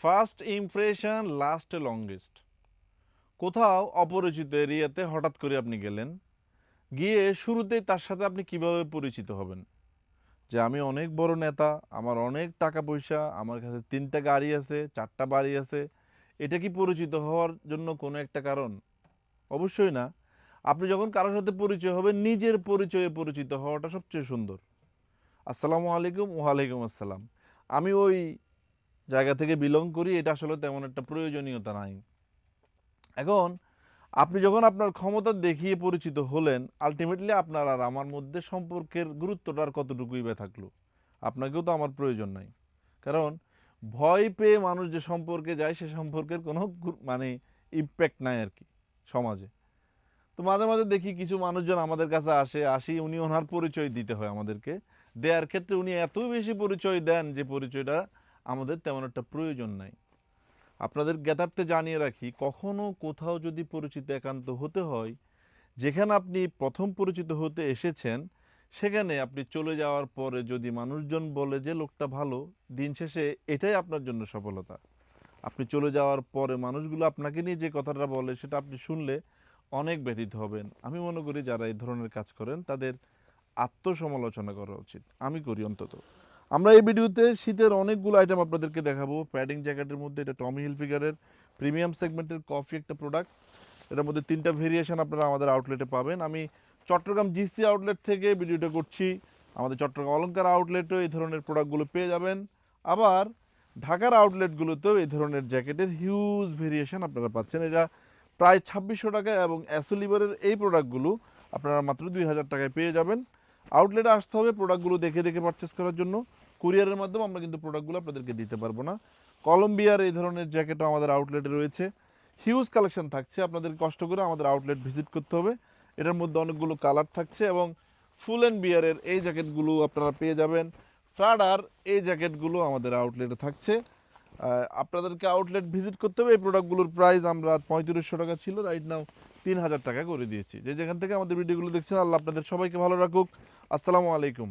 First impression last longest. কোথাও অপরিচিত এরিয়াতে হঠাৎ করে আপনি গেলেন, গিয়ে শুরুতেই তার সাথে আপনি কিভাবে পরিচিত হবেন? যে আমি অনেক বড় নেতা, আমার অনেক টাকা পয়সা, আমার কাছে ৩টা গাড়ি আছে, ৪টা বাড়ি আছে। এটা কি পরিচিত হওয়ার জন্য কোনো একটা কারণ? অবশ্যই না। আপনি যখন কারোর সাথে পরিচয় হবেন, নিজের পরিচয়ে পরিচিত হওয়াটা সবচেয়ে সুন্দর। আসসালামু আলাইকুম, ওয়ালাইকুম আসসালাম। আমি ওই জায়গা থেকে বিলং করি, এটা আসলে তেমন একটা প্রয়োজনীয়তা নাই। এখন আপনি যখন আপনার ক্ষমতা দেখিয়ে পরিচিত হলেন, আল্টিমেটলি আপনার আর আমার মধ্যে সম্পর্কের গুরুত্বটা আর কতটুকুই বা থাকলো? আপনাকেও তো আমার প্রয়োজন নাই। কারণ ভয় পেয়ে মানুষ যে সম্পর্কে যায়, সে সম্পর্কের কোনো মানে ইমপ্যাক্ট নাই আর কি সমাজে। তো মাঝে মাঝে দেখি কিছু মানুষজন আমাদের কাছে আসি উনি ওনার পরিচয় দিতে হয় আমাদেরকে। দেওয়ার ক্ষেত্রে উনি এত বেশি পরিচয় দেন যে পরিচয়টা আমাদের তেমন একটা প্রয়োজন নাই। আপনাদের জ্ঞাতার্থে জানিয়ে রাখি, কখনো কোথাও যদি পরিচিত একান্ত হতে হয়, যেখানে আপনি প্রথম পরিচিত হতে এসেছেন, সেখানে আপনি চলে যাওয়ার পরে যদি মানুষজন বলে যে লোকটা ভালো, দিন শেষে এটাই আপনার জন্য সফলতা। আপনি চলে যাওয়ার পরে মানুষগুলো আপনাকে নিয়ে যে কথাটা বলে সেটা আপনি শুনলে অনেক ব্যথিত হবেন। আমি মনে করি যারা এই ধরনের কাজ করেন তাদের আত্মসমালোচনা করা উচিত। আমি করি অন্তত। আমরা এই ভিডিওতে শীতের অনেকগুলো আইটেম আপনাদেরকে দেখাবো। প্যাডিং জ্যাকেটের মধ্যে এটা টমি হিলফিগারের প্রিমিয়াম সেগমেন্টের কফি একটা প্রোডাক্ট। এটার মধ্যে 3টা ভেরিয়েশন আপনারা আমাদের আউটলেটে পাবেন। আমি চট্টগ্রাম জিসি আউটলেট থেকে ভিডিওটা করছি। আমাদের চট্টগ্রাম অলংকার আউটলেটেও এই ধরনের প্রোডাক্টগুলো পেয়ে যাবেন। আবার ঢাকার আউটলেটগুলোতেও এই ধরনের জ্যাকেটের হিউজ ভেরিয়েশন আপনারা পাচ্ছেন। এটা প্রায় 2600 টাকা এবং অ্যাসোলিভারের এই প্রোডাক্টগুলো আপনারা মাত্র 2000 টাকায় পেয়ে যাবেন। আউটলেটে আসতে হবে প্রোডাক্টগুলো দেখে দেখে পারচেস করার জন্য। কুরিয়ারের মাধ্যমে আমরা কিন্তু প্রোডাক্টগুলো আপনাদেরকে দিতে পারবো না। কলম্বিয়ার এই ধরনের জ্যাকেটও আমাদের আউটলেটে রয়েছে। হিউজ কালেকশন থাকছে, আপনাদের কষ্ট করে আমাদের আউটলেট ভিজিট করতে হবে। এটার মধ্যে অনেকগুলো কালার থাকছে এবং ফুল অ্যান্ড বিয়ারের এই জ্যাকেটগুলো আপনারা পেয়ে যাবেন। প্রাডার এই জ্যাকেটগুলো আমাদের আউটলেটে থাকছে। আপনাদেরকে আউটলেট ভিজিট করতে হবে। এই প্রোডাক্টগুলোর প্রাইস আমরা 3500 টাকা ছিল, রাইট নাও 3000 টাকা করে দিয়েছি। যে যেখান থেকে আমাদের ভিডিওগুলো দেখছেন, আল্লাহ আপনাদের সবাইকে ভালো রাখুক। আসসালামু আলাইকুম।